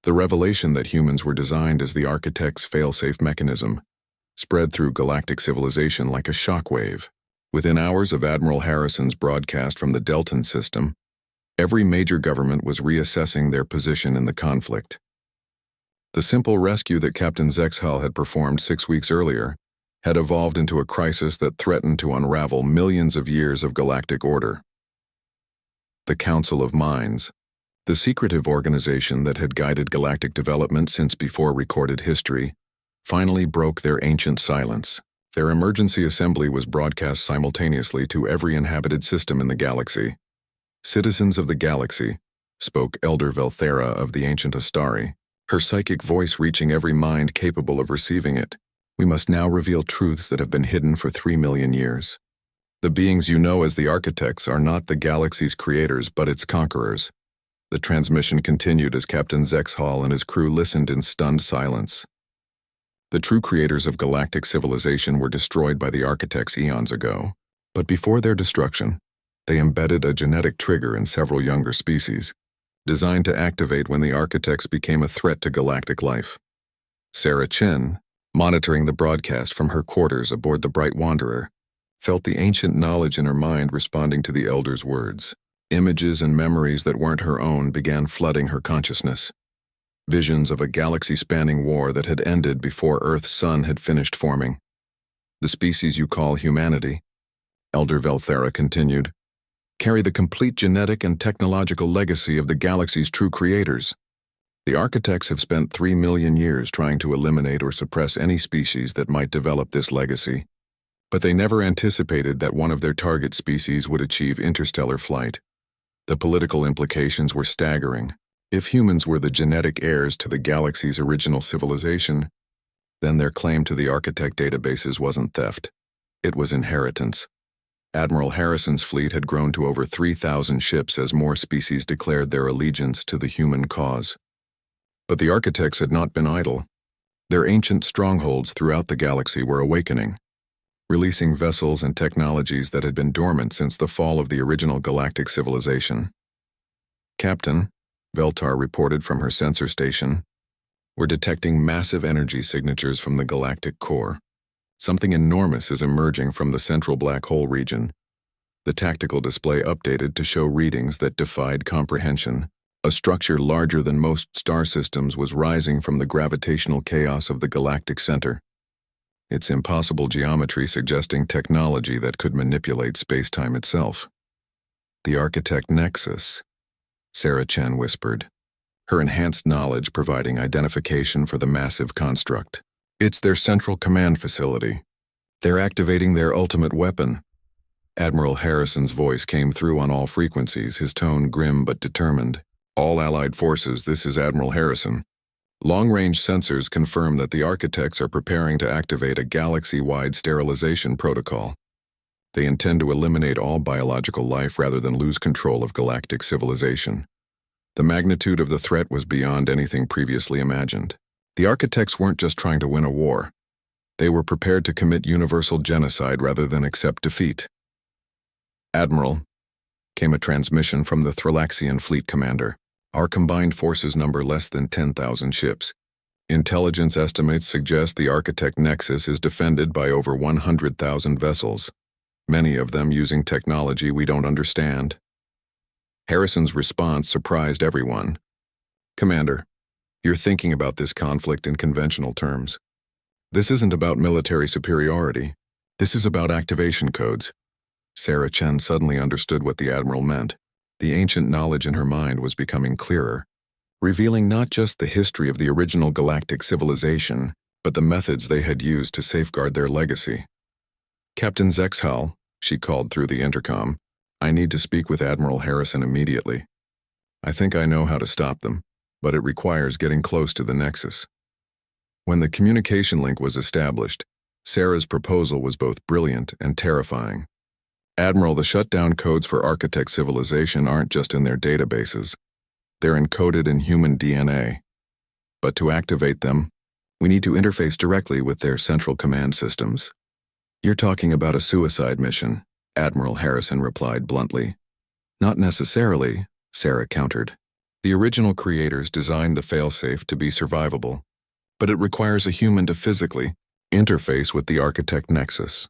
The revelation that humans were designed as the architect's fail-safe mechanism spread through galactic civilization like a shockwave. Within hours of Admiral Harrison's broadcast from the Delton system, every major government was reassessing their position in the conflict. The simple rescue that Captain Zexhal had performed 6 weeks earlier had evolved into a crisis that threatened to unravel millions of years of galactic order. The Council of Minds, the secretive organization that had guided galactic development since before recorded history, finally broke their ancient silence. Their emergency assembly was broadcast simultaneously to every inhabited system in the galaxy. "Citizens of the galaxy," spoke Elder Velthera of the ancient Astari, her psychic voice reaching every mind capable of receiving it. "We must now reveal truths that have been hidden for 3 million years. The beings you know as the architects are not the galaxy's creators but its conquerors." The transmission continued as Captain Zexhal and his crew listened in stunned silence. The true creators of galactic civilization were destroyed by the architects eons ago, but before their destruction, they embedded a genetic trigger in several younger species, designed to activate when the architects became a threat to galactic life. Sarah Chen, monitoring the broadcast from her quarters aboard the Bright Wanderer, felt the ancient knowledge in her mind responding to the Elder's words. Images and memories that weren't her own began flooding her consciousness. Visions of a galaxy-spanning war that had ended before Earth's sun had finished forming. "The species you call humanity," Elder Velthera continued, "carry the complete genetic and technological legacy of the galaxy's true creators. The architects have spent 3 million years trying to eliminate or suppress any species that might develop this legacy, but they never anticipated that one of their target species would achieve interstellar flight. The political implications were staggering. If humans were the genetic heirs to the galaxy's original civilization, then their claim to the architect databases wasn't theft. It was inheritance. Admiral Harrison's fleet had grown to over 3,000 ships as more species declared their allegiance to the human cause. But the architects had not been idle. Their ancient strongholds throughout the galaxy were awakening, releasing vessels and technologies that had been dormant since the fall of the original galactic civilization. "Captain," Veltar reported from her sensor station, "we're detecting massive energy signatures from the galactic core. Something enormous is emerging from the central black hole region." The tactical display updated to show readings that defied comprehension. A structure larger than most star systems was rising from the gravitational chaos of the galactic center, its impossible geometry suggesting technology that could manipulate space-time itself. "The Architect Nexus," Sarah Chen whispered, her enhanced knowledge providing identification for the massive construct. "It's their central command facility. They're activating their ultimate weapon." Admiral Harrison's voice came through on all frequencies, his tone grim but determined. "All Allied forces, this is Admiral Harrison. Long-range sensors confirm that the architects are preparing to activate a galaxy-wide sterilization protocol. They intend to eliminate all biological life rather than lose control of galactic civilization." The magnitude of the threat was beyond anything previously imagined. The architects weren't just trying to win a war. They were prepared to commit universal genocide rather than accept defeat. "Admiral," came a transmission from the Thrillaxian fleet commander. "Our combined forces number less than 10,000 ships. Intelligence estimates suggest the Architect Nexus is defended by over 100,000 vessels, many of them using technology we don't understand." Harrison's response surprised everyone. "Commander, you're thinking about this conflict in conventional terms. This isn't about military superiority. This is about activation codes." Sarah Chen suddenly understood what the Admiral meant. The ancient knowledge in her mind was becoming clearer, revealing not just the history of the original galactic civilization, but the methods they had used to safeguard their legacy. "Captain Zexhal," she called through the intercom, "I need to speak with Admiral Harrison immediately. I think I know how to stop them, but it requires getting close to the Nexus." When the communication link was established, Sarah's proposal was both brilliant and terrifying. "Admiral, the shutdown codes for architect civilization aren't just in their databases. They're encoded in human DNA. But to activate them, we need to interface directly with their central command systems." "You're talking about a suicide mission," Admiral Harrison replied bluntly. "Not necessarily," Sarah countered. The original creators designed the failsafe to be survivable, but it requires a human to physically interface with the architect nexus.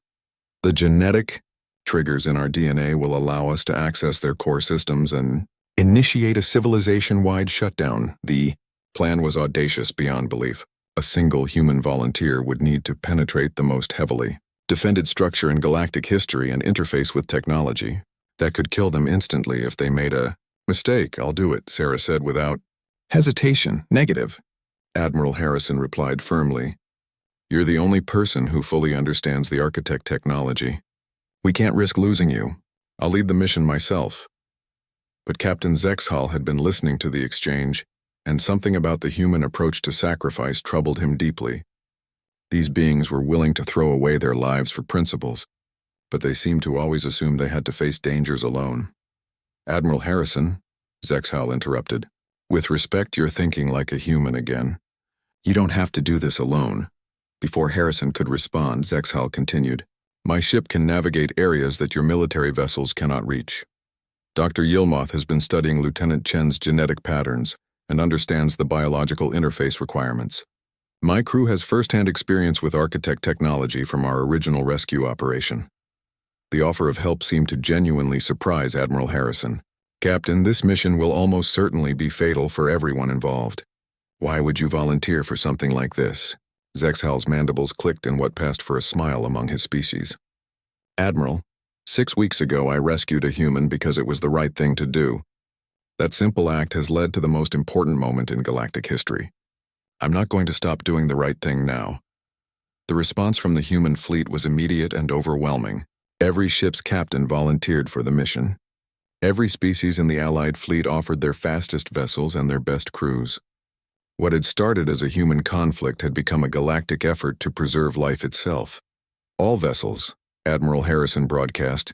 The genetic triggers in our DNA will allow us to access their core systems and initiate a civilization-wide shutdown. The plan was audacious beyond belief. A single human volunteer would need to penetrate the most heavily defended structure in galactic history and interface with technology that could kill them instantly if they made a mistake. "I'll do it," Sarah said without hesitation. "Negative," Admiral Harrison replied firmly. "You're the only person who fully understands the architect technology. We can't risk losing you. I'll lead the mission myself." But Captain Zexhal had been listening to the exchange, and something about the human approach to sacrifice troubled him deeply. These beings were willing to throw away their lives for principles, but they seemed to always assume they had to face dangers alone. "Admiral Harrison," Zexhal interrupted, "with respect, you're thinking like a human again. You don't have to do this alone." Before Harrison could respond, Zexhal continued, "My ship can navigate areas that your military vessels cannot reach. Dr. Yilmoth has been studying Lieutenant Chen's genetic patterns and understands the biological interface requirements. My crew has first-hand experience with architect technology from our original rescue operation." The offer of help seemed to genuinely surprise Admiral Harrison. "Captain, this mission will almost certainly be fatal for everyone involved. Why would you volunteer for something like this?" Zexhal's mandibles clicked in what passed for a smile among his species. "Admiral, 6 weeks ago I rescued a human because it was the right thing to do. That simple act has led to the most important moment in galactic history. I'm not going to stop doing the right thing now." The response from the human fleet was immediate and overwhelming. Every ship's captain volunteered for the mission. Every species in the Allied fleet offered their fastest vessels and their best crews. What had started as a human conflict had become a galactic effort to preserve life itself. "All vessels," Admiral Harrison broadcast,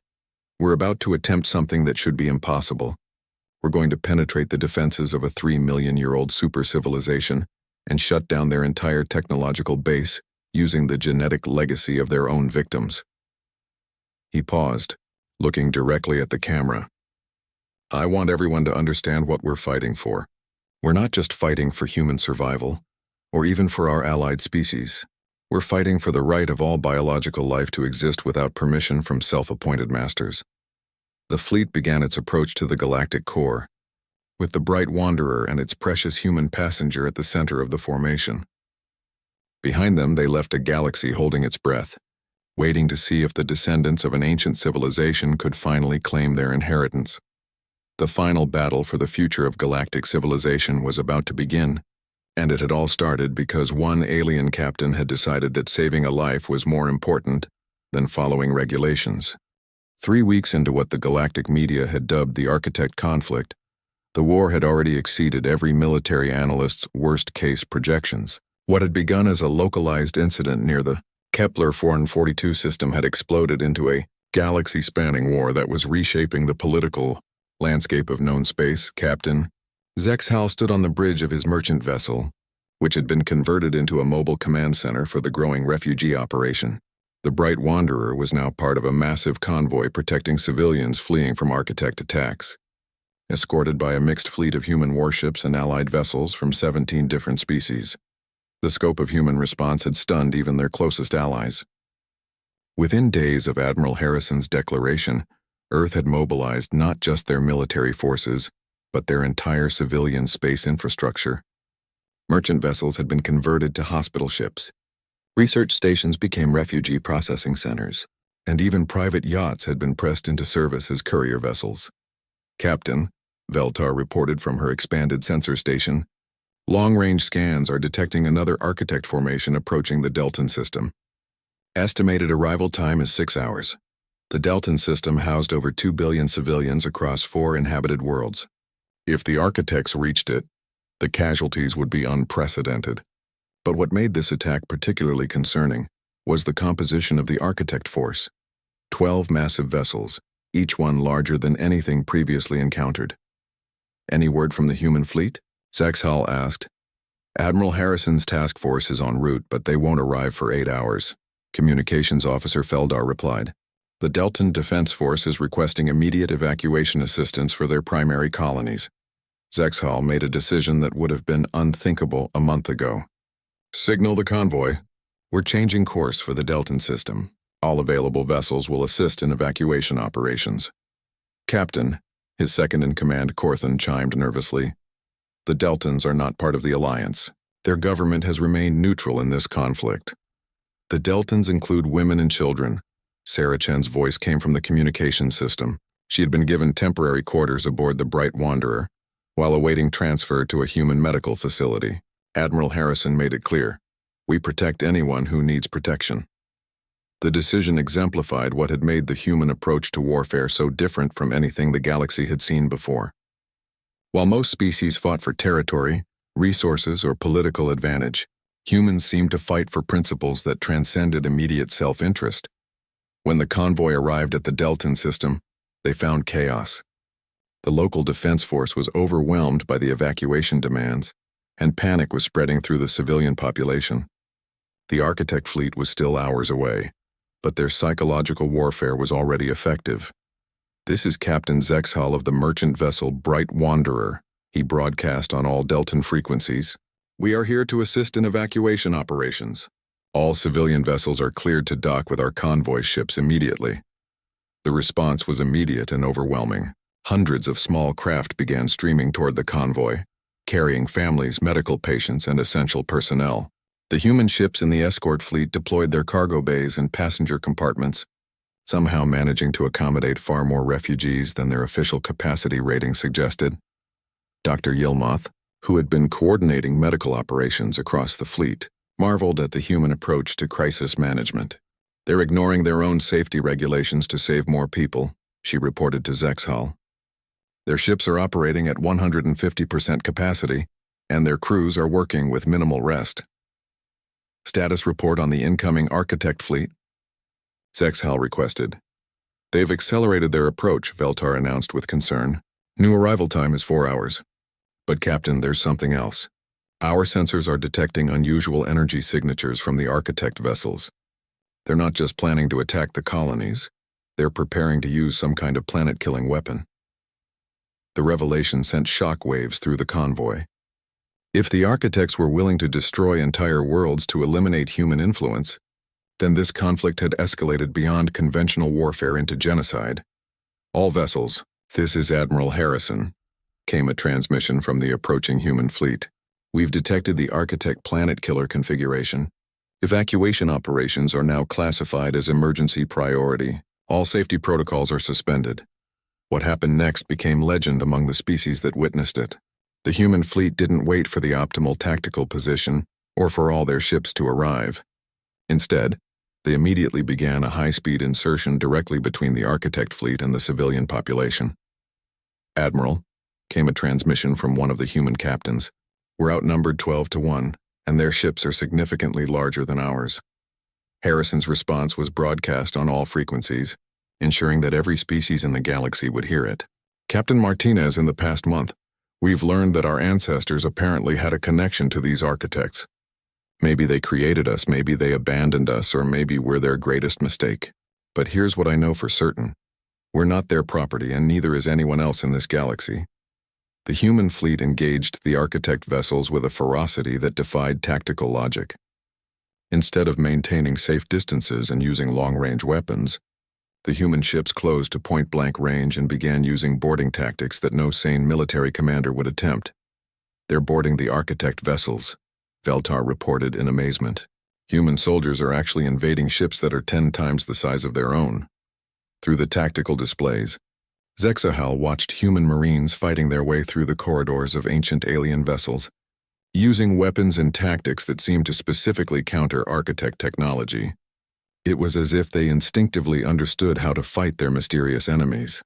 "we're about to attempt something that should be impossible. We're going to penetrate the defenses of a 3-million-year-old super-civilization and shut down their entire technological base using the genetic legacy of their own victims." He paused, looking directly at the camera. "I want everyone to understand what we're fighting for. We're not just fighting for human survival, or even for our allied species. We're fighting for the right of all biological life to exist without permission from self-appointed masters." The fleet began its approach to the galactic core, with the bright wanderer and its precious human passenger at the center of the formation. Behind them, they left a galaxy holding its breath, waiting to see if the descendants of an ancient civilization could finally claim their inheritance. The final battle for the future of galactic civilization was about to begin, and it had all started because one alien captain had decided that saving a life was more important than following regulations. 3 weeks into what the galactic media had dubbed the Architect conflict, the war had already exceeded every military analyst's worst-case projections. What had begun as a localized incident near the Kepler 442 system had exploded into a galaxy-spanning war that was reshaping the political landscape of known space. Captain Zexhal stood on the bridge of his merchant vessel, which had been converted into a mobile command center for the growing refugee operation. The Bright Wanderer was now part of a massive convoy protecting civilians fleeing from architect attacks. Escorted by a mixed fleet of human warships and allied vessels from 17 different species, the scope of human response had stunned even their closest allies. Within days of Admiral Harrison's declaration, Earth had mobilized not just their military forces, but their entire civilian space infrastructure. Merchant vessels had been converted to hospital ships. Research stations became refugee processing centers, and even private yachts had been pressed into service as courier vessels. "Captain," Veltar reported from her expanded sensor station, "long-range scans are detecting another architect formation approaching the Delton system. Estimated arrival time is 6 hours. The Delton system housed over 2 billion civilians across 4 inhabited worlds. If the architects reached it, the casualties would be unprecedented. But what made this attack particularly concerning was the composition of the architect force. 12 massive vessels, each one larger than anything previously encountered." "Any word from the human fleet?" Zexhal asked. "Admiral Harrison's task force is en route, but they won't arrive for 8 hours. Communications Officer Feldar replied. "The Delton Defense Force is requesting immediate evacuation assistance for their primary colonies. Zexhal made a decision that would have been unthinkable a month ago. Signal the convoy. We're changing course for the Delton system. All available vessels will assist in evacuation operations. Captain, his second-in-command Corthan chimed nervously. The Deltons are not part of the Alliance. Their government has remained neutral in this conflict. The Deltons include women and children. Sarah Chen's voice came from the communication system. She had been given temporary quarters aboard the Bright Wanderer, while awaiting transfer to a human medical facility. Admiral Harrison made it clear, we protect anyone who needs protection. The decision exemplified what had made the human approach to warfare so different from anything the galaxy had seen before. While most species fought for territory, resources, or political advantage, humans seemed to fight for principles that transcended immediate self-interest. When the convoy arrived at the Delton system, they found chaos. The local defense force was overwhelmed by the evacuation demands, and panic was spreading through the civilian population. The Architect fleet was still hours away, but their psychological warfare was already effective. This is Captain Zexhal of the merchant vessel Bright Wanderer. He broadcast on all Delton frequencies. We are here to assist in evacuation operations. All civilian vessels are cleared to dock with our convoy ships immediately. The response was immediate and overwhelming. Hundreds of small craft began streaming toward the convoy, carrying families, medical patients, and essential personnel. The human ships in the escort fleet deployed their cargo bays and passenger compartments, somehow managing to accommodate far more refugees than their official capacity rating suggested. Dr. Yilmoth, who had been coordinating medical operations across the fleet, marveled at the human approach to crisis management. They're ignoring their own safety regulations to save more people, she reported to Zexhal. Their ships are operating at 150% capacity, and their crews are working with minimal rest. Status report on the incoming Architect fleet. Zexhal requested. They've accelerated their approach, Veltar announced with concern. New arrival time is 4 hours. But Captain, there's something else. Our sensors are detecting unusual energy signatures from the Architect vessels. They're not just planning to attack the colonies, they're preparing to use some kind of planet-killing weapon. The revelation sent shock waves through the convoy. If the Architects were willing to destroy entire worlds to eliminate human influence, then this conflict had escalated beyond conventional warfare into genocide. All vessels, this is Admiral Harrison, came a transmission from the approaching human fleet. We've detected the Architect planet killer configuration. Evacuation operations are now classified as emergency priority. All safety protocols are suspended. What happened next became legend among the species that witnessed it. The human fleet didn't wait for the optimal tactical position or for all their ships to arrive. Instead, they immediately began a high-speed insertion directly between the Architect fleet and the civilian population. Admiral, came a transmission from one of the human captains. We're outnumbered 12-1, and their ships are significantly larger than ours. Harrison's response was broadcast on all frequencies, ensuring that every species in the galaxy would hear it. Captain Martinez, in the past month, we've learned that our ancestors apparently had a connection to these Architects. Maybe they created us, maybe they abandoned us, or maybe we're their greatest mistake. But here's what I know for certain. We're not their property, and neither is anyone else in this galaxy. The human fleet engaged the Architect vessels with a ferocity that defied tactical logic. Instead of maintaining safe distances and using long-range weapons, the human ships closed to point-blank range and began using boarding tactics that no sane military commander would attempt. They're boarding the Architect vessels, Veltar reported in amazement. Human soldiers are actually invading ships that are 10 times the size of their own. Through the tactical displays, Zexhal watched human marines fighting their way through the corridors of ancient alien vessels, using weapons and tactics that seemed to specifically counter Architect technology. It was as if they instinctively understood how to fight their mysterious enemies.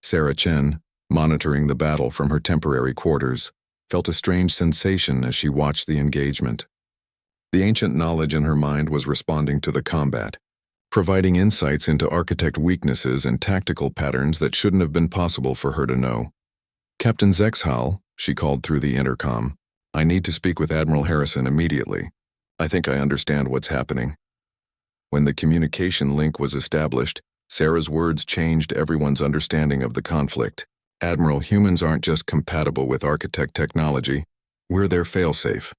Sarah Chen, monitoring the battle from her temporary quarters, felt a strange sensation as she watched the engagement. The ancient knowledge in her mind was responding to the combat, providing insights into Architect weaknesses and tactical patterns that shouldn't have been possible for her to know. Captain Zexhal, she called through the intercom, I need to speak with Admiral Harrison immediately. I think I understand what's happening. When the communication link was established, Sarah's words changed everyone's understanding of the conflict. Admiral, humans aren't just compatible with architect technology, we're their failsafe.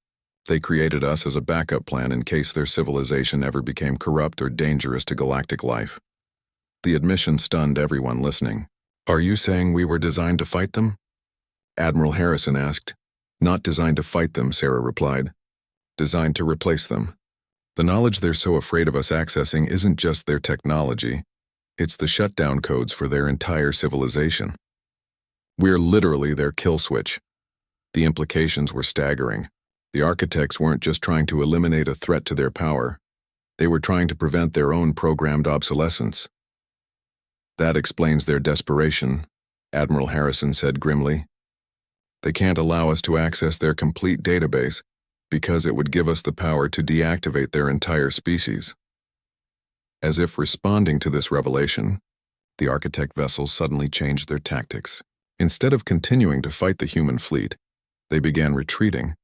They created us as a backup plan in case their civilization ever became corrupt or dangerous to galactic life. The admission stunned everyone listening. Are you saying we were designed to fight them? Admiral Harrison asked. Not designed to fight them, Sarah replied. Designed to replace them. The knowledge they're so afraid of us accessing isn't just their technology, it's the shutdown codes for their entire civilization. We're literally their kill switch. The implications were staggering. The architects weren't just trying to eliminate a threat to their power, they were trying to prevent their own programmed obsolescence. That explains their desperation, Admiral Harrison said grimly. They can't allow us to access their complete database because it would give us the power to deactivate their entire species. As if responding to this revelation, the architect vessels suddenly changed their tactics. Instead of continuing to fight the human fleet, they began retreating,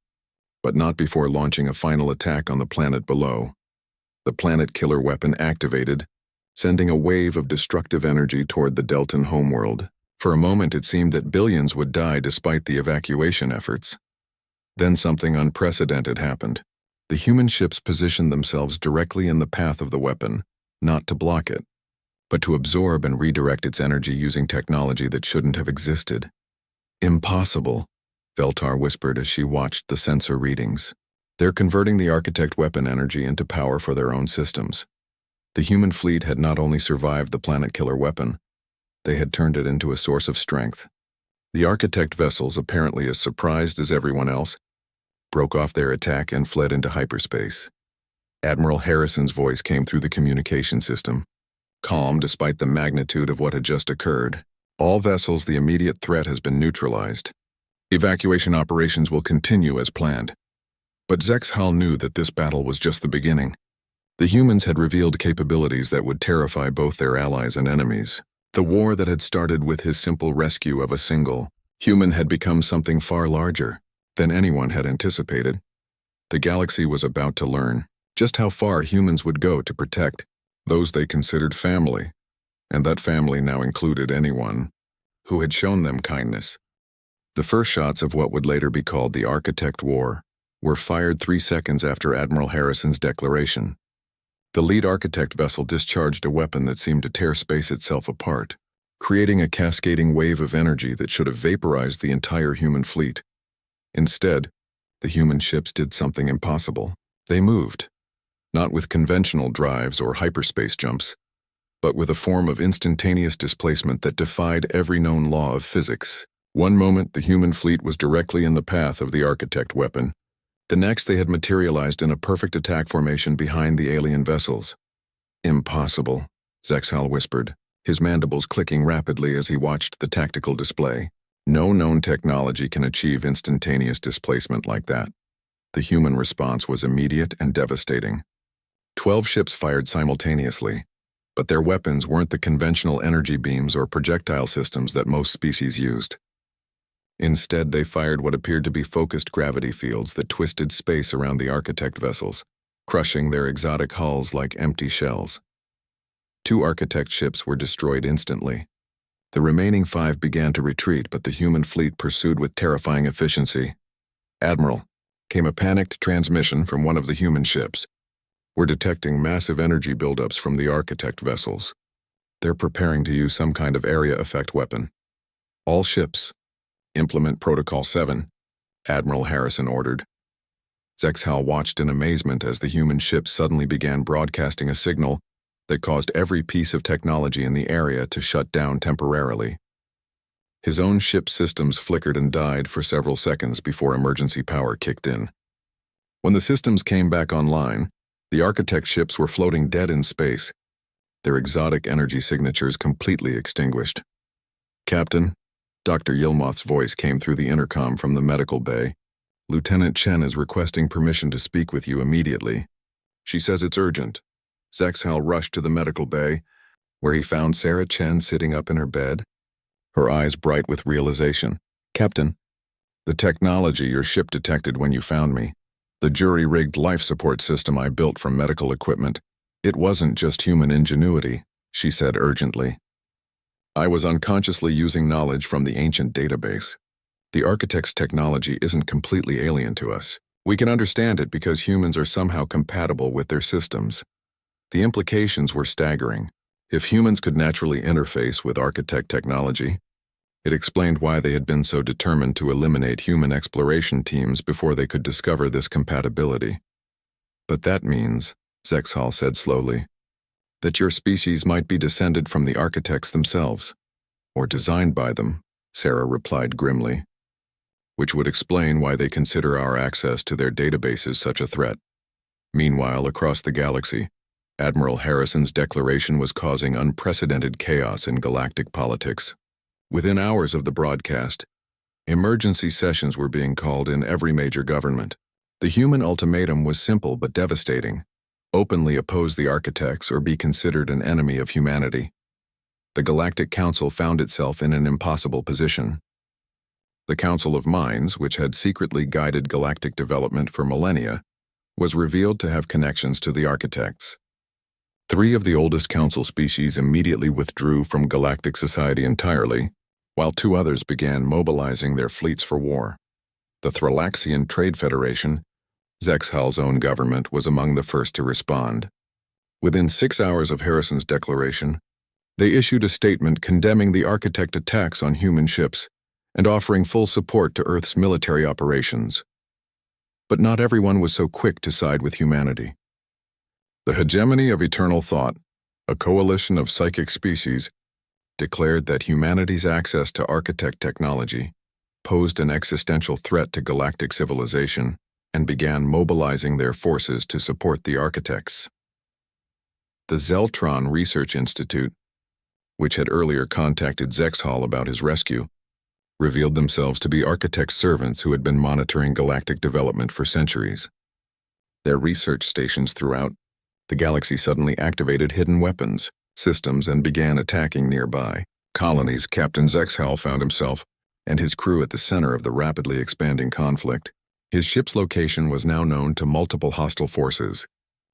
but not before launching a final attack on the planet below. The planet killer weapon activated, sending a wave of destructive energy toward the Deltan homeworld. For a moment it seemed that billions would die despite the evacuation efforts. Then something unprecedented happened. The human ships positioned themselves directly in the path of the weapon, not to block it, but to absorb and redirect its energy using technology that shouldn't have existed. Impossible, Veltar whispered as she watched the sensor readings. They're converting the architect weapon energy into power for their own systems. The human fleet had not only survived the planet killer weapon, they had turned it into a source of strength. The architect vessels, apparently as surprised as everyone else, broke off their attack and fled into hyperspace. Admiral Harrison's voice came through the communication system, calm despite the magnitude of what had just occurred. All vessels, the immediate threat has been neutralized. Evacuation operations will continue as planned. But Zexhal knew that this battle was just the beginning. The humans had revealed capabilities that would terrify both their allies and enemies. The war that had started with his simple rescue of a single human had become something far larger than anyone had anticipated. The galaxy was about to learn just how far humans would go to protect those they considered family, and that family now included anyone who had shown them kindness. The first shots of what would later be called the Architect War were fired 3 seconds after Admiral Harrison's declaration. The lead architect vessel discharged a weapon that seemed to tear space itself apart, creating a cascading wave of energy that should have vaporized the entire human fleet. Instead, the human ships did something impossible. They moved, not with conventional drives or hyperspace jumps, but with a form of instantaneous displacement that defied every known law of physics. One moment, the human fleet was directly in the path of the architect weapon. The next, they had materialized in a perfect attack formation behind the alien vessels. Impossible, Zexhal whispered, his mandibles clicking rapidly as he watched the tactical display. No known technology can achieve instantaneous displacement like that. The human response was immediate and devastating. 12 ships fired simultaneously, but their weapons weren't the conventional energy beams or projectile systems that most species used. Instead, they fired what appeared to be focused gravity fields that twisted space around the architect vessels, crushing their exotic hulls like empty shells. 2 architect ships were destroyed instantly. The remaining 5 began to retreat, but the human fleet pursued with terrifying efficiency. Admiral, came a panicked transmission from one of the human ships. We're detecting massive energy buildups from the architect vessels. They're preparing to use some kind of area effect weapon. All ships, implement Protocol 7, Admiral Harrison ordered. Zexhal watched in amazement as the human ship suddenly began broadcasting a signal that caused every piece of technology in the area to shut down temporarily. His own ship's systems flickered and died for several seconds before emergency power kicked in. When the systems came back online, the architect ships were floating dead in space, their exotic energy signatures completely extinguished. Captain, Dr. Yilmoth's voice came through the intercom from the medical bay. Lieutenant Chen is requesting permission to speak with you immediately. She says it's urgent. Zexhal rushed to the medical bay, where he found Sarah Chen sitting up in her bed, her eyes bright with realization. Captain, the technology your ship detected when you found me, the jury-rigged life support system I built from medical equipment, it wasn't just human ingenuity, she said urgently. I was unconsciously using knowledge from the ancient database. The architect's technology isn't completely alien to us. We can understand it because humans are somehow compatible with their systems. The implications were staggering. If humans could naturally interface with architect technology, it explained why they had been so determined to eliminate human exploration teams before they could discover this compatibility. But that means, Zexhal said slowly, that your species might be descended from the architects themselves, or designed by them, Sarah replied grimly, which would explain why they consider our access to their databases such a threat. Meanwhile, across the galaxy, Admiral Harrison's declaration was causing unprecedented chaos in galactic politics. Within hours of the broadcast, emergency sessions were being called in every major government. The human ultimatum was simple but devastating: openly oppose the architects or be considered an enemy of humanity. The Galactic Council found itself in an impossible position. The Council of Minds, which had secretly guided galactic development for millennia, was revealed to have connections to the architects. 3 of the oldest council species immediately withdrew from galactic society entirely, while 2 others began mobilizing their fleets for war. The Thrallaxian Trade Federation, Zexhal's own government, was among the first to respond. Within 6 hours of Harrison's declaration, they issued a statement condemning the architect attacks on human ships and offering full support to Earth's military operations. But not everyone was so quick to side with humanity. The hegemony of eternal thought, a coalition of psychic species, declared that humanity's access to architect technology posed an existential threat to galactic civilization and began mobilizing their forces to support the architects. The Zeltron Research Institute, which had earlier contacted Zexhal about his rescue, revealed themselves to be architect servants who had been monitoring galactic development for centuries. Their research stations throughout the galaxy suddenly activated hidden weapons systems and began attacking nearby colonies. Captain Zexhal found himself and his crew at the center of the rapidly expanding conflict. His ship's location was now known to multiple hostile forces,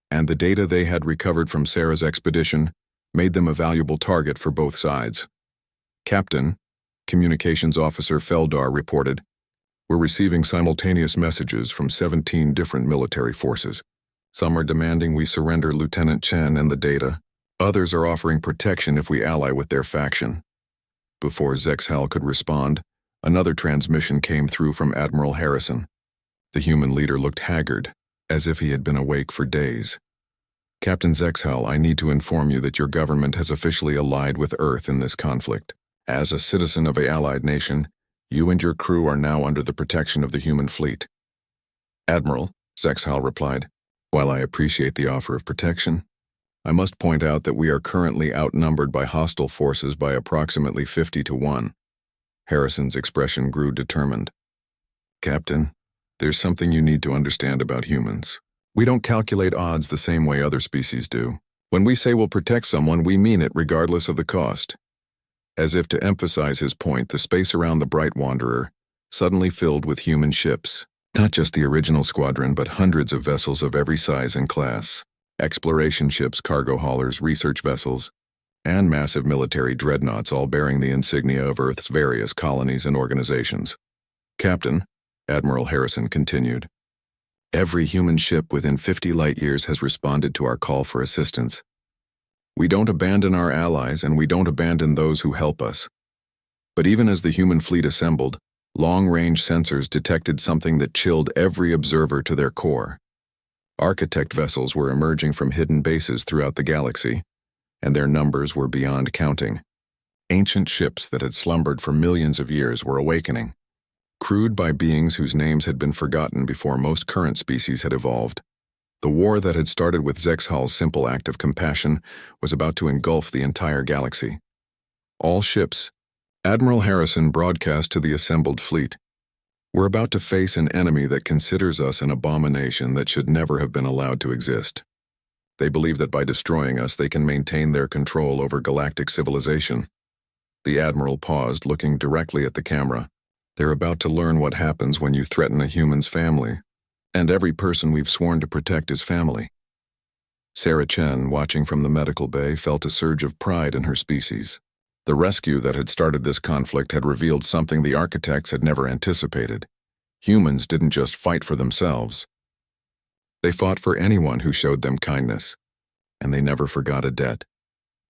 and the data they had recovered from Sarah's expedition made them a valuable target for both sides. Captain, Communications Officer Feldar reported, "We're receiving simultaneous messages from 17 different military forces. Some are demanding we surrender Lieutenant Chen and the data. Others are offering protection if we ally with their faction." Before Zexhal could respond, another transmission came through from Admiral Harrison. The human leader looked haggard, as if he had been awake for days. "Captain Zexhal, I need to inform you that your government has officially allied with Earth in this conflict. As a citizen of an allied nation, you and your crew are now under the protection of the human fleet." "Admiral," Zexhal replied, "while I appreciate the offer of protection, I must point out that we are currently outnumbered by hostile forces by approximately 50 to 1. Harrison's expression grew determined. "Captain, there's something you need to understand about humans. We don't calculate odds the same way other species do. When we say we'll protect someone, we mean it regardless of the cost." As if to emphasize his point, the space around the Bright Wanderer suddenly filled with human ships. Not just the original squadron, but hundreds of vessels of every size and class. Exploration ships, cargo haulers, research vessels, and massive military dreadnoughts, all bearing the insignia of Earth's various colonies and organizations. "Captain," Admiral Harrison continued, "every human ship within 50 light-years has responded to our call for assistance. We don't abandon our allies, and we don't abandon those who help us. But even as the human fleet assembled, long-range sensors detected something that chilled every observer to their core. Architect vessels were emerging from hidden bases throughout the galaxy, and their numbers were beyond counting. Ancient ships that had slumbered for millions of years were awakening, crewed by beings whose names had been forgotten before most current species had evolved. The war that had started with Zexhal's simple act of compassion was about to engulf the entire galaxy. All ships, Admiral Harrison broadcast to the assembled fleet, "We're about to face an enemy that considers us an abomination that should never have been allowed to exist. They believe that by destroying us they can maintain their control over galactic civilization." The Admiral paused, looking directly at the camera. "They're about to learn what happens when you threaten a human's family, and every person we've sworn to protect is family." Sarah Chen, watching from the medical bay, felt a surge of pride in her species. The rescue that had started this conflict had revealed something the architects had never anticipated. Humans didn't just fight for themselves. They fought for anyone who showed them kindness, and they never forgot a debt.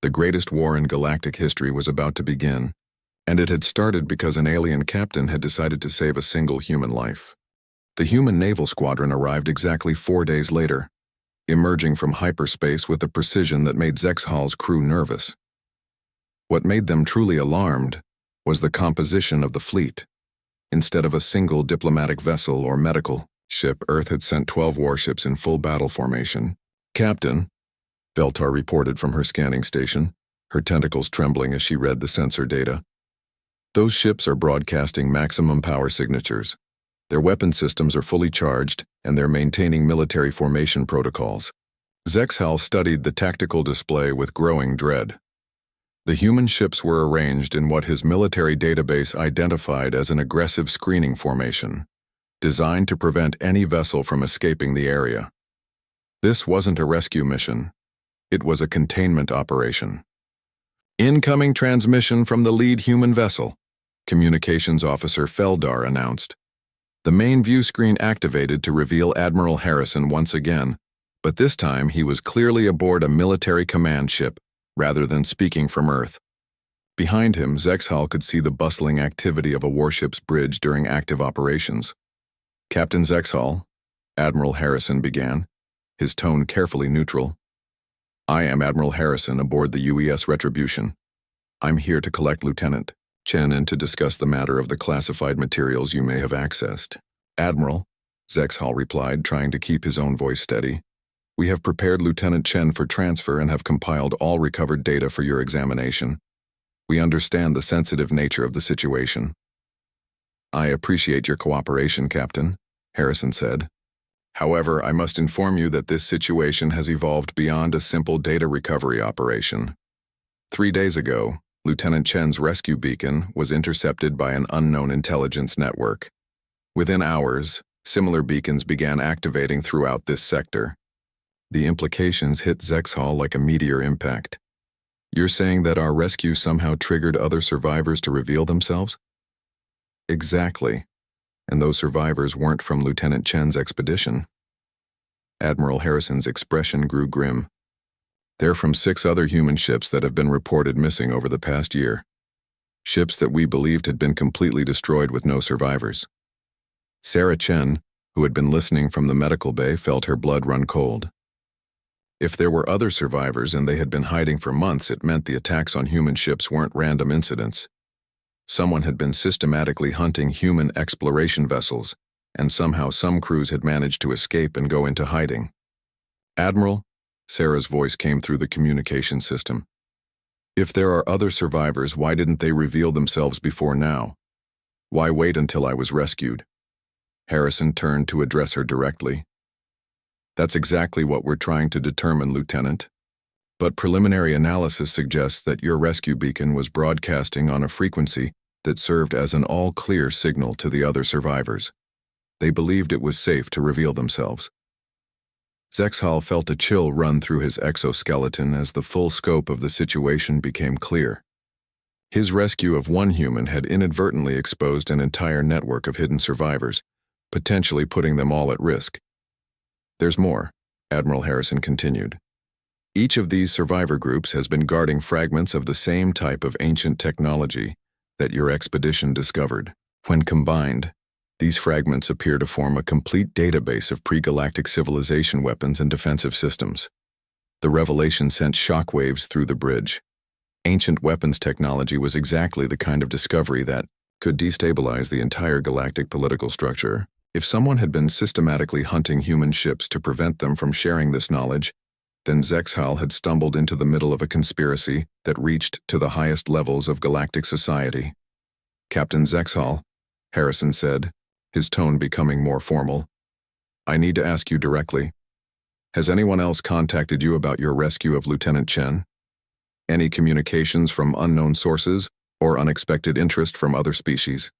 The greatest war in galactic history was about to begin, and it had started because an alien captain had decided to save a single human life. The human naval squadron arrived exactly 4 days later, emerging from hyperspace with a precision that made Zexhal's crew nervous. What made them truly alarmed was the composition of the fleet. Instead of a single diplomatic vessel or medical ship, Earth had sent 12 warships in full battle formation. "Captain," Veltar reported from her scanning station, her tentacles trembling as she read the sensor data. "Those ships are broadcasting maximum power signatures. Their weapon systems are fully charged, and they're maintaining military formation protocols." Zexhal studied the tactical display with growing dread. The human ships were arranged in what his military database identified as an aggressive screening formation, designed to prevent any vessel from escaping the area. This wasn't a rescue mission. It was a containment operation. "Incoming transmission from the lead human vessel," Communications Officer Feldar announced. The main view screen activated to reveal Admiral Harrison once again, but this time he was clearly aboard a military command ship, rather than speaking from Earth. Behind him, Zexhal could see the bustling activity of a warship's bridge during active operations. "Captain Zexhal," Admiral Harrison began, his tone carefully neutral. "I am Admiral Harrison aboard the UES Retribution. I'm here to collect Lieutenant Chen and to discuss the matter of the classified materials you may have accessed." "Admiral," Zexhal replied, trying to keep his own voice steady, "we have prepared Lieutenant Chen for transfer and have compiled all recovered data for your examination. We understand the sensitive nature of the situation." "I appreciate your cooperation, Captain," Harrison said. "However, I must inform you that this situation has evolved beyond a simple data recovery operation. 3 days ago, Lieutenant Chen's rescue beacon was intercepted by an unknown intelligence network. Within hours, similar beacons began activating throughout this sector. The implications hit Zexhal like a meteor impact. You're saying that our rescue somehow triggered other survivors to reveal themselves?" "Exactly. And those survivors weren't from Lieutenant Chen's expedition." Admiral Harrison's expression grew grim. "They're from 6 other human ships that have been reported missing over the past year. Ships that we believed had been completely destroyed with no survivors." Sarah Chen, who had been listening from the medical bay, felt her blood run cold. If there were other survivors and they had been hiding for months, it meant the attacks on human ships weren't random incidents. Someone had been systematically hunting human exploration vessels, and somehow some crews had managed to escape and go into hiding. "Admiral," Sarah's voice came through the communication system. "If there are other survivors, why didn't they reveal themselves before now? Why wait until I was rescued?" Harrison turned to address her directly. "That's exactly what we're trying to determine, Lieutenant. But preliminary analysis suggests that your rescue beacon was broadcasting on a frequency that served as an all-clear signal to the other survivors. They believed it was safe to reveal themselves." Zexhal felt a chill run through his exoskeleton as the full scope of the situation became clear. His rescue of one human had inadvertently exposed an entire network of hidden survivors, potentially putting them all at risk. "There's more," Admiral Harrison continued. "Each of these survivor groups has been guarding fragments of the same type of ancient technology that your expedition discovered. When combined, these fragments appear to form a complete database of pre-galactic civilization weapons and defensive systems. The revelation sent shockwaves through the bridge. Ancient weapons technology was exactly the kind of discovery that could destabilize the entire galactic political structure. If someone had been systematically hunting human ships to prevent them from sharing this knowledge, then Zexhal had stumbled into the middle of a conspiracy that reached to the highest levels of galactic society." "Captain Zexhal," Harrison said, his tone becoming more formal, "I need to ask you directly. Has anyone else contacted you about your rescue of Lieutenant Chen? Any communications from unknown sources or unexpected interest from other species?"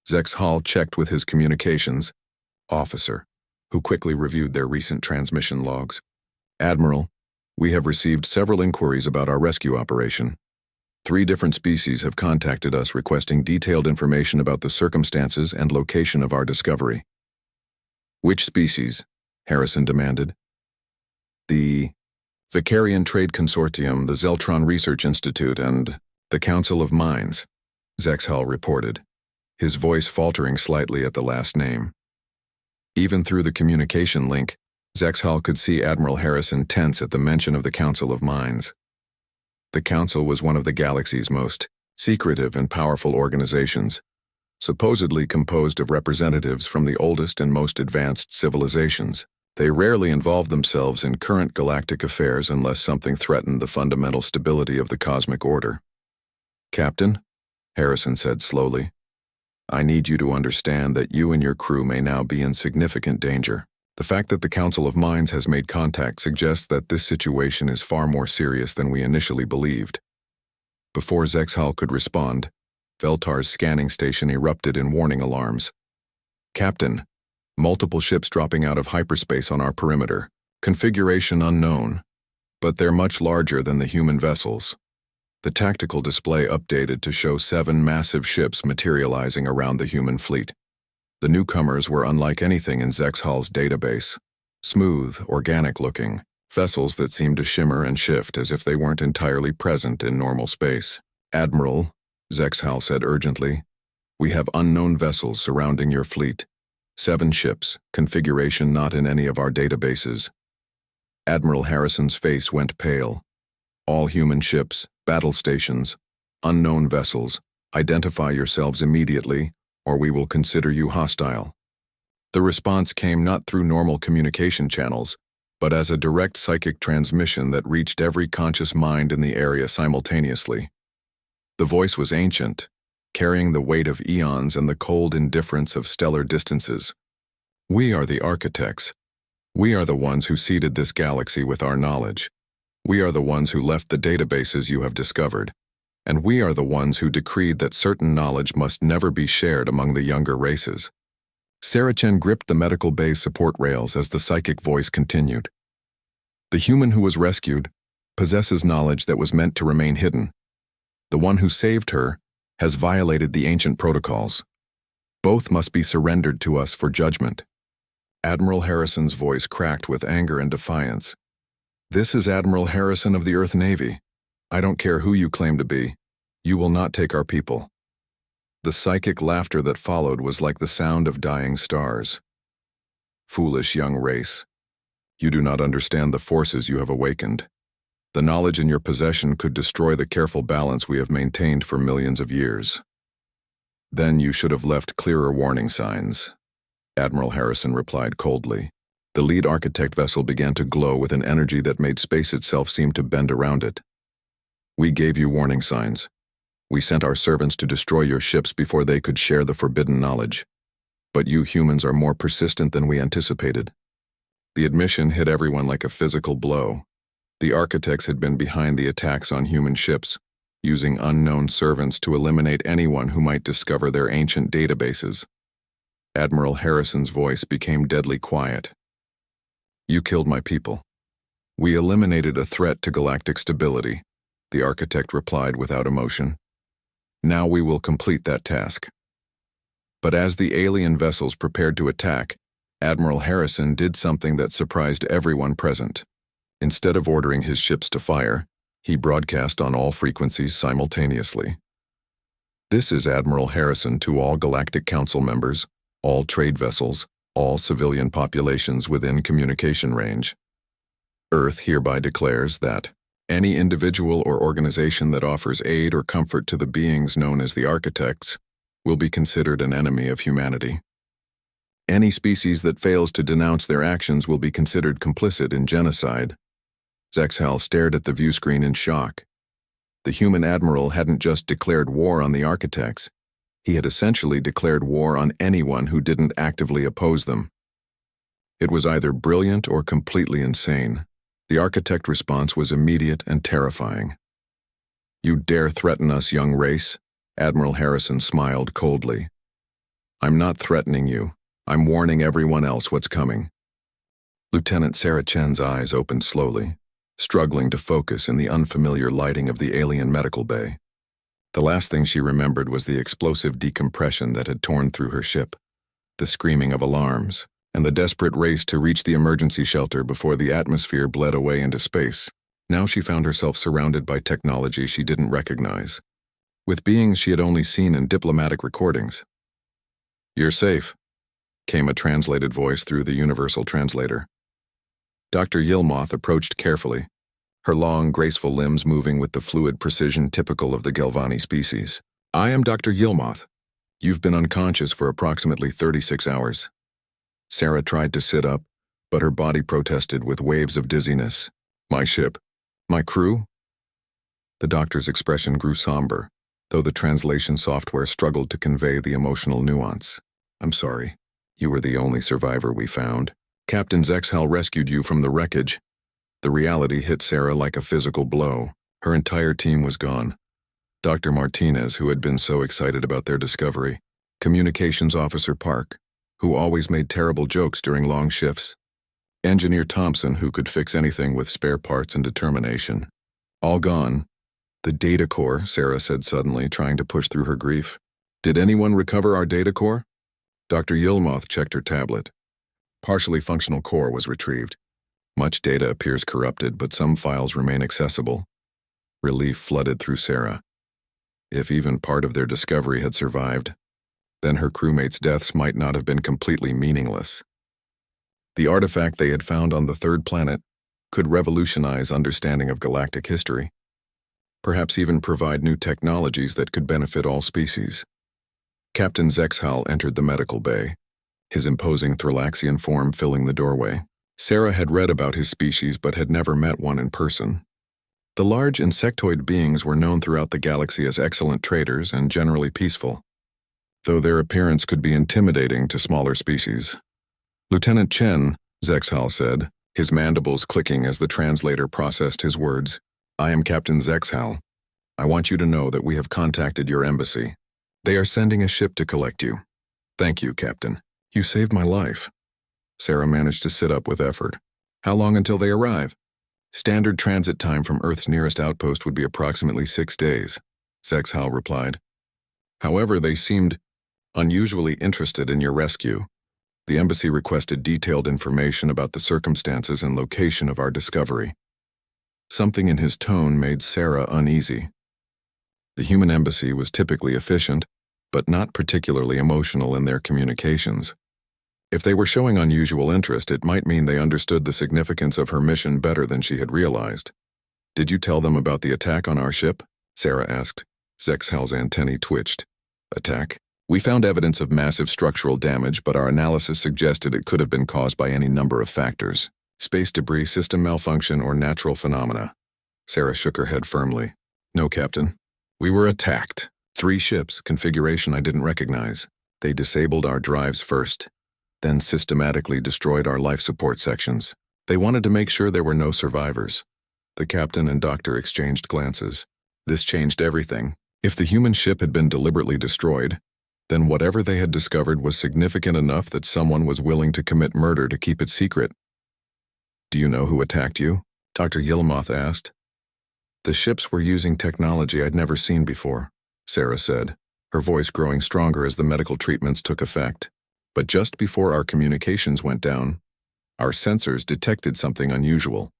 Zexhal checked with his communications officer, who quickly reviewed their recent transmission logs. "Admiral, we have received several inquiries about our rescue operation. 3 different species have contacted us requesting detailed information about the circumstances and location of our discovery. Which species? Harrison demanded. The Vicarian Trade Consortium, the Zeltron Research Institute, and the Council of Mines, Zexhal reported, his voice faltering slightly at the last name. Even through the communication link, Zexhal could see Admiral Harrison tense at the mention of the Council of Mines. The Council was one of the galaxy's most secretive and powerful organizations, supposedly composed of representatives from the oldest and most advanced civilizations. They rarely involved themselves in current galactic affairs unless something threatened the fundamental stability of the cosmic order. Captain, Harrison said slowly, I need you to understand that you and your crew may now be in significant danger. The fact that the Council of Mines has made contact suggests that this situation is far more serious than we initially believed. Before Zexhal could respond, Veltar's scanning station erupted in warning alarms. Captain, multiple ships dropping out of hyperspace on our perimeter. Configuration unknown, but they're much larger than the human vessels. The tactical display updated to show 7 massive ships materializing around the human fleet. The newcomers were unlike anything in Zexhal's database. Smooth, organic-looking, vessels that seemed to shimmer and shift as if they weren't entirely present in normal space. Admiral, Zexhal said urgently, we have unknown vessels surrounding your fleet. 7 ships, configuration not in any of our databases. Admiral Harrison's face went pale. All human ships, battle stations, unknown vessels, identify yourselves immediately, or we will consider you hostile. The response came not through normal communication channels, but as a direct psychic transmission that reached every conscious mind in the area simultaneously. The voice was ancient, carrying the weight of eons and the cold indifference of stellar distances. We are the architects. We are the ones who seeded this galaxy with our knowledge. We are the ones who left the databases you have discovered. And we are the ones who decreed that certain knowledge must never be shared among the younger races. Saracen gripped the medical bay's support rails as the psychic voice continued. The human who was rescued possesses knowledge that was meant to remain hidden. The one who saved her has violated the ancient protocols. Both must be surrendered to us for judgment. Admiral Harrison's voice cracked with anger and defiance. This is Admiral Harrison of the Earth Navy. I don't care who you claim to be. You will not take our people. The psychic laughter that followed was like the sound of dying stars. Foolish young race. You do not understand the forces you have awakened. The knowledge in your possession could destroy the careful balance we have maintained for millions of years. Then you should have left clearer warning signs, Admiral Harrison replied coldly. The lead architect vessel began to glow with an energy that made space itself seem to bend around it. We gave you warning signs. We sent our servants to destroy your ships before they could share the forbidden knowledge. But you humans are more persistent than we anticipated. The admission hit everyone like a physical blow. The architects had been behind the attacks on human ships, using unknown servants to eliminate anyone who might discover their ancient databases. Admiral Harrison's voice became deadly quiet. You killed my people. We eliminated a threat to galactic stability, the architect replied without emotion. Now we will complete that task. But as the alien vessels prepared to attack, Admiral Harrison did something that surprised everyone present. Instead of ordering his ships to fire, he broadcast on all frequencies simultaneously. This is Admiral Harrison to all Galactic Council members, all trade vessels, all civilian populations within communication range. Earth hereby declares that any individual or organization that offers aid or comfort to the beings known as the architects will be considered an enemy of humanity. Any species that fails to denounce their actions will be considered complicit in genocide. Zexhal stared at the viewscreen in shock. The human admiral hadn't just declared war on the architects. He had essentially declared war on anyone who didn't actively oppose them. It was either brilliant or completely insane. The architect response was immediate and terrifying. You dare threaten us, young race? Admiral Harrison smiled coldly. I'm not threatening you. I'm warning everyone else what's coming. Lieutenant Saracen's eyes opened slowly, struggling to focus in the unfamiliar lighting of the alien medical bay. The last thing she remembered was the explosive decompression that had torn through her ship, the screaming of alarms, and the desperate race to reach the emergency shelter before the atmosphere bled away into space. Now she found herself surrounded by technology she didn't recognize, with beings she had only seen in diplomatic recordings. "You're safe," came a translated voice through the universal translator. Dr. Yilmoth approached carefully, her long, graceful limbs moving with the fluid precision typical of the Galvani species. "I am Dr. Yilmoth. You've been unconscious for approximately 36 hours. Sarah tried to sit up, but her body protested with waves of dizziness. "My ship? My crew?" The doctor's expression grew somber, though the translation software struggled to convey the emotional nuance. "I'm sorry. You were the only survivor we found. Captain Zexhal rescued you from the wreckage." The reality hit Sarah like a physical blow. Her entire team was gone. Dr. Martinez, who had been so excited about their discovery, Communications Officer Park, who always made terrible jokes during long shifts, Engineer Thompson, who could fix anything with spare parts and determination. All gone. "The data core," Sarah said suddenly, trying to push through her grief. "Did anyone recover our data core?" Dr. Yilmoth checked her tablet. Partially functional core was retrieved. Much data appears corrupted, but some files remain accessible. Relief flooded through Sarah. If even part of their discovery had survived, then her crewmates' deaths might not have been completely meaningless. The artifact they had found on the third planet could revolutionize understanding of galactic history, perhaps even provide new technologies that could benefit all species. Captain Zexhal entered the medical bay, his imposing Thrallaxian form filling the doorway. Sarah had read about his species but had never met one in person. The large insectoid beings were known throughout the galaxy as excellent traders and generally peaceful, though their appearance could be intimidating to smaller species. "Lieutenant Chen," Zexhal said, his mandibles clicking as the translator processed his words. "I am Captain Zexhal. I want you to know that we have contacted your embassy. They are sending a ship to collect you." "Thank you, Captain. You saved my life." Sarah managed to sit up with effort. "How long until they arrive?" "Standard transit time from Earth's nearest outpost would be approximately 6 days," Zexhal replied. "However, they seemed unusually interested in your rescue. The embassy requested detailed information about the circumstances and location of our discovery." Something in his tone made Sarah uneasy. The human embassy was typically efficient, but not particularly emotional in their communications. If they were showing unusual interest, it might mean they understood the significance of her mission better than she had realized. "Did you tell them about the attack on our ship?" Sarah asked. Zexhal's antennae twitched. "Attack? We found evidence of massive structural damage, but our analysis suggested it could have been caused by any number of factors. Space debris, system malfunction, or natural phenomena." Sarah shook her head firmly. "No, Captain. We were attacked. 3 ships, configuration I didn't recognize. They disabled our drives first, then systematically destroyed our life support sections. They wanted to make sure there were no survivors." The captain and doctor exchanged glances. This changed everything. If the human ship had been deliberately destroyed, then whatever they had discovered was significant enough that someone was willing to commit murder to keep it secret. "Do you know who attacked you?" Dr. Yilmoth asked. "The ships were using technology I'd never seen before," Sarah said, her voice growing stronger as the medical treatments took effect. "But just before our communications went down, our sensors detected something unusual.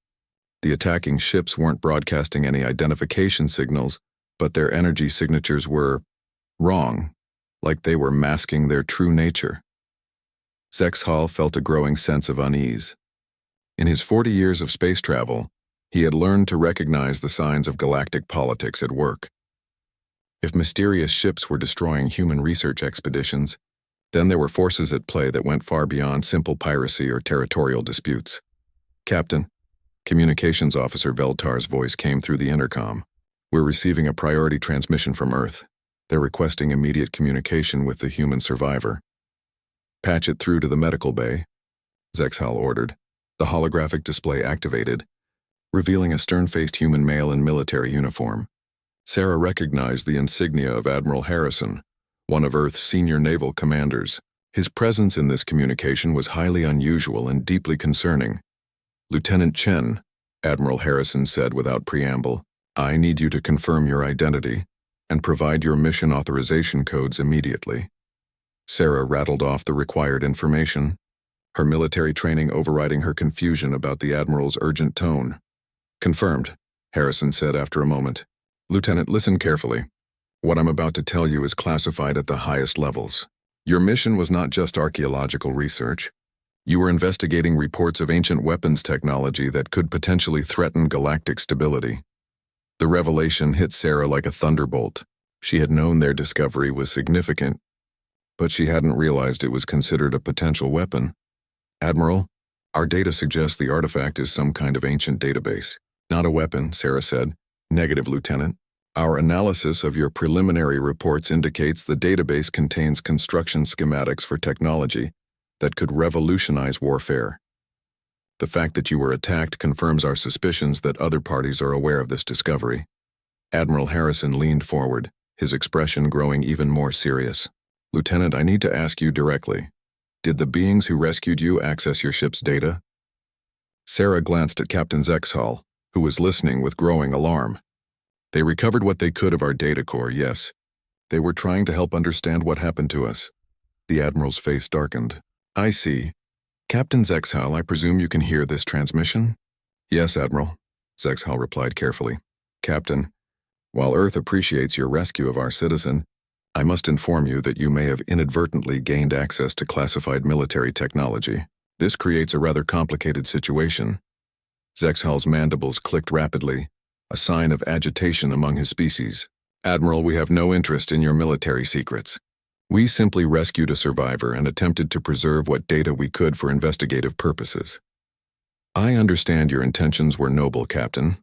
The attacking ships weren't broadcasting any identification signals, but their energy signatures were wrong, like they were masking their true nature." Zexhal felt a growing sense of unease. In his 40 years of space travel, he had learned to recognize the signs of galactic politics at work. If mysterious ships were destroying human research expeditions, then there were forces at play that went far beyond simple piracy or territorial disputes. "Captain," Communications Officer Veltar's voice came through the intercom. "We're receiving a priority transmission from Earth. They're requesting immediate communication with the human survivor." "Patch it through to the medical bay," Zexhal ordered. The holographic display activated, revealing a stern-faced human male in military uniform. Sarah recognized the insignia of Admiral Harrison, one of Earth's senior naval commanders. His presence in this communication was highly unusual and deeply concerning. "Lieutenant Chen," Admiral Harrison said without preamble, "I need you to confirm your identity. and provide your mission authorization codes immediately. Sarah rattled off the required information, her military training overriding her confusion about the Admiral's urgent tone. Confirmed, Harrison said after a moment. Lieutenant, listen carefully. What I'm about to tell you is classified at the highest levels. Your mission was not just archaeological research. You were investigating reports of ancient weapons technology that could potentially threaten galactic stability. The revelation hit Sarah like a thunderbolt. She had known their discovery was significant, but she hadn't realized it was considered a potential weapon. Admiral, our data suggests the artifact is some kind of ancient database. Not a weapon, Sarah said. Negative, Lieutenant. Our analysis of your preliminary reports indicates the database contains construction schematics for technology that could revolutionize warfare. The fact that you were attacked confirms our suspicions that other parties are aware of this discovery. Admiral Harrison leaned forward, his expression growing even more serious. Lieutenant, I need to ask you directly. Did the beings who rescued you access your ship's data? Sarah glanced at Captain Zexhall, who was listening with growing alarm. They recovered what they could of our data core, yes. They were trying to help understand what happened to us. The Admiral's face darkened. I see. Captain Zexhall, I presume you can hear this transmission? Yes, Admiral, Zexhall replied carefully. Captain, while Earth appreciates your rescue of our citizen, I must inform you that you may have inadvertently gained access to classified military technology. This creates a rather complicated situation. Zexhall's mandibles clicked rapidly, a sign of agitation among his species. Admiral, we have no interest in your military secrets. We simply rescued a survivor and attempted to preserve what data we could for investigative purposes. I understand your intentions were noble, Captain,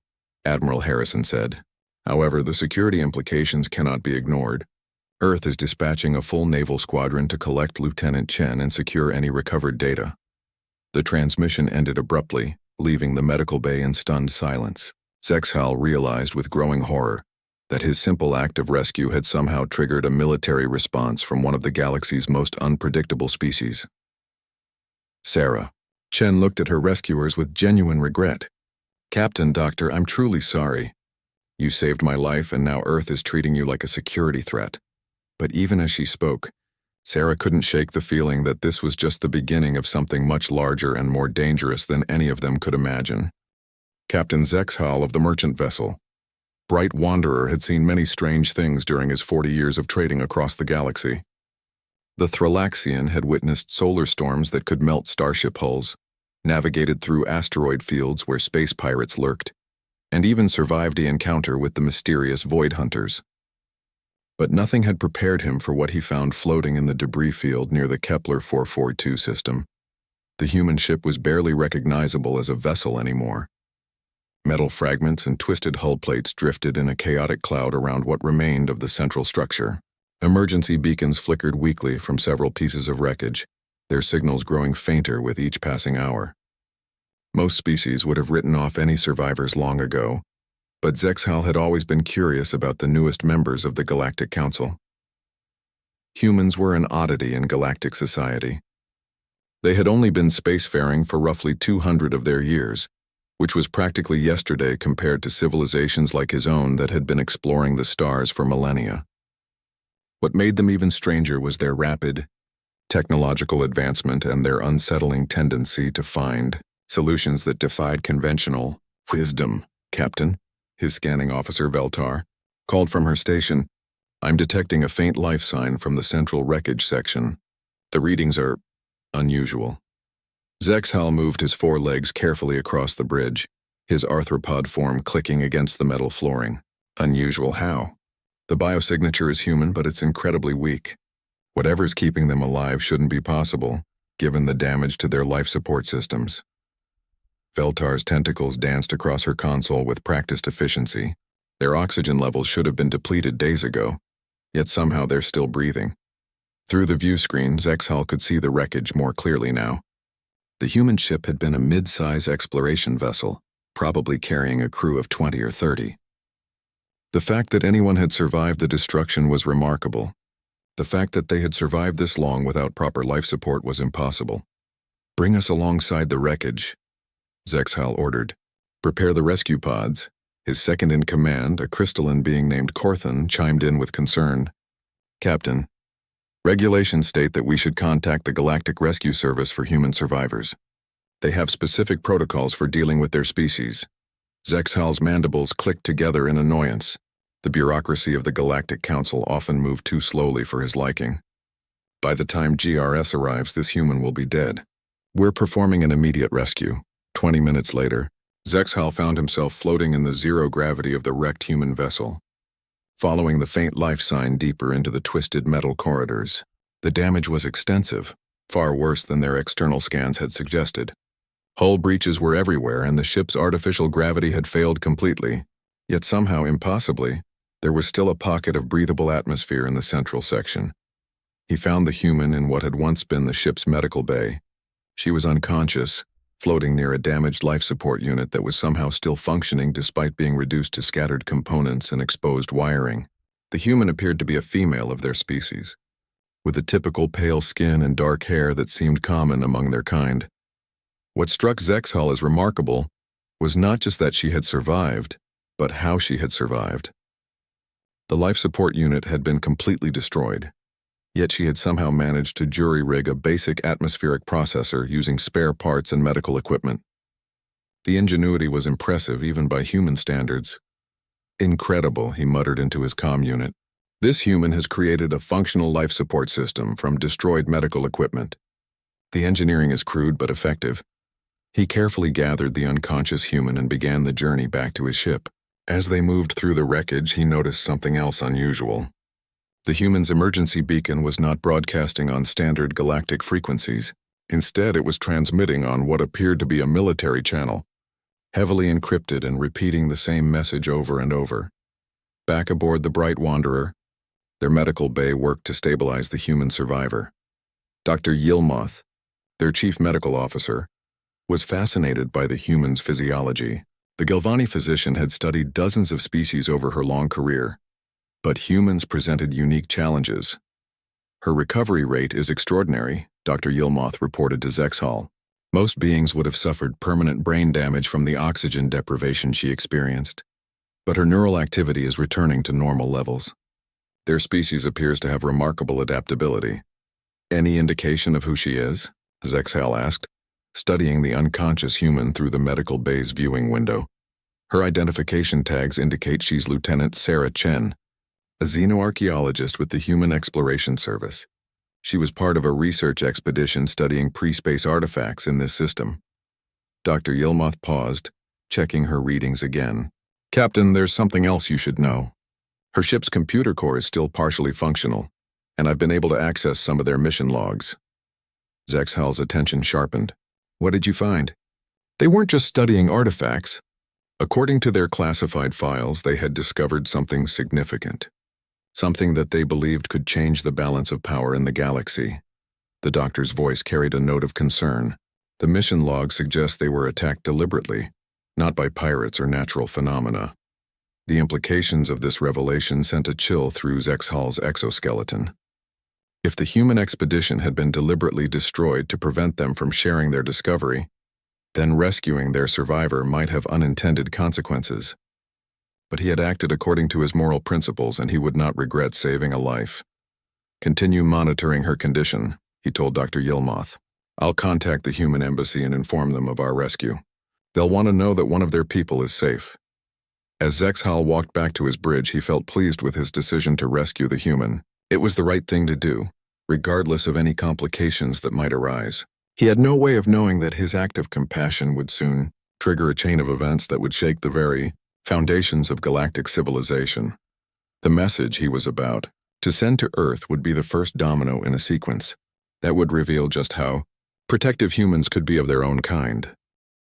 Admiral Harrison said. However, the security implications cannot be ignored. Earth is dispatching a full naval squadron to collect Lieutenant Chen and secure any recovered data. The transmission ended abruptly, leaving the medical bay in stunned silence. Zexhall realized with growing horror that his simple act of rescue had somehow triggered a military response from one of the galaxy's most unpredictable species. Sarah. Chen looked at her rescuers with genuine regret. Captain, Doctor, I'm truly sorry. You saved my life and now Earth is treating you like a security threat. But even as she spoke, Sarah couldn't shake the feeling that this was just the beginning of something much larger and more dangerous than any of them could imagine. Captain Zexhall of the merchant vessel. Bright Wanderer had seen many strange things during his 40 years of trading across the galaxy. The Thrillaxian had witnessed solar storms that could melt starship hulls, navigated through asteroid fields where space pirates lurked, and even survived the encounter with the mysterious Void Hunters. But nothing had prepared him for what he found floating in the debris field near the Kepler 442 system. The human ship was barely recognizable as a vessel anymore. Metal fragments and twisted hull plates drifted in a chaotic cloud around what remained of the central structure. Emergency beacons flickered weakly from several pieces of wreckage, their signals growing fainter with each passing hour. Most species would have written off any survivors long ago, but Zexhall had always been curious about the newest members of the Galactic Council. Humans were an oddity in galactic society. They had only been spacefaring for roughly 200 of their years, which was practically yesterday compared to civilizations like his own that had been exploring the stars for millennia. What made them even stranger was their rapid technological advancement and their unsettling tendency to find solutions that defied conventional wisdom. Captain, his scanning officer Veltar, called from her station. I'm detecting a faint life sign from the central wreckage section. The readings are unusual. Zexhall moved his forelegs carefully across the bridge, his arthropod form clicking against the metal flooring. Unusual how? The biosignature is human, but it's incredibly weak. Whatever's keeping them alive shouldn't be possible, given the damage to their life support systems. Veltar's tentacles danced across her console with practiced efficiency. Their oxygen levels should have been depleted days ago, yet somehow they're still breathing. Through the view screen, Zexhall could see the wreckage more clearly now. The human ship had been a mid-size exploration vessel, probably carrying a crew of 20 or 30. The fact that anyone had survived the destruction was remarkable. The fact that they had survived this long without proper life support was impossible. Bring us alongside the wreckage, Zexhall ordered. Prepare the rescue pods. His second-in-command, a crystalline being named Corthan, chimed in with concern. "Captain, regulations state that we should contact the Galactic Rescue Service for human survivors. They have specific protocols for dealing with their species." Zexhal's mandibles clicked together in annoyance. The bureaucracy of the Galactic Council often moved too slowly for his liking. "By the time GRS arrives, this human will be dead. We're performing an immediate rescue." 20 minutes later, Zexhal found himself floating in the zero gravity of the wrecked human vessel. Following the faint life sign deeper into the twisted metal corridors, the damage was extensive, far worse than their external scans had suggested. Hull breaches were everywhere, and the ship's artificial gravity had failed completely. Yet somehow, impossibly, there was still a pocket of breathable atmosphere in the central section. He found the human in what had once been the ship's medical bay. She was unconscious, floating near a damaged life support unit that was somehow still functioning despite being reduced to scattered components and exposed wiring. The human appeared to be a female of their species, with the typical pale skin and dark hair that seemed common among their kind. What struck Zexhal as remarkable was not just that she had survived, but how she had survived. The life support unit had been completely destroyed, yet she had somehow managed to jury-rig a basic atmospheric processor using spare parts and medical equipment. The ingenuity was impressive even by human standards. "Incredible," he muttered into his comm unit. "This human has created a functional life support system from destroyed medical equipment. The engineering is crude but effective." He carefully gathered the unconscious human and began the journey back to his ship. As they moved through the wreckage, he noticed something else unusual. The human's emergency beacon was not broadcasting on standard galactic frequencies. Instead, it was transmitting on what appeared to be a military channel, heavily encrypted and repeating the same message over and over. Back aboard the Bright Wanderer, their medical bay worked to stabilize the human survivor. Dr. Yilmoth, their chief medical officer, was fascinated by the human's physiology. The Galvani physician had studied dozens of species over her long career, but humans presented unique challenges. "Her recovery rate is extraordinary," Dr. Yilmoth reported to Zexhal. "Most beings would have suffered permanent brain damage from the oxygen deprivation she experienced, but her neural activity is returning to normal levels. Their species appears to have remarkable adaptability." "Any indication of who she is?" Zexhal asked, studying the unconscious human through the medical bay's viewing window. "Her identification tags indicate she's Lieutenant Sarah Chen, a xenoarchaeologist with the Human Exploration Service. She was part of a research expedition studying pre-space artifacts in this system." Dr. Yilmoth paused, checking her readings again. "Captain, there's something else you should know. Her ship's computer core is still partially functional, and I've been able to access some of their mission logs." Zexhal's attention sharpened. "What did you find?" "They weren't just studying artifacts. According to their classified files, they had discovered something significant. Something that they believed could change the balance of power in the galaxy." The doctor's voice carried a note of concern. "The mission log suggests they were attacked deliberately, not by pirates or natural phenomena." The implications of this revelation sent a chill through Zexhal's exoskeleton. If the human expedition had been deliberately destroyed to prevent them from sharing their discovery, then rescuing their survivor might have unintended consequences. But he had acted according to his moral principles, and he would not regret saving a life. "Continue monitoring her condition," he told Dr. Yilmoth. "I'll contact the human embassy and inform them of our rescue. They'll want to know that one of their people is safe." As Zexhal walked back to his bridge, he felt pleased with his decision to rescue the human. It was the right thing to do, regardless of any complications that might arise. He had no way of knowing that his act of compassion would soon trigger a chain of events that would shake the very foundations of galactic civilization. The message he was about to send to Earth would be the first domino in a sequence that would reveal just how protective humans could be of their own kind.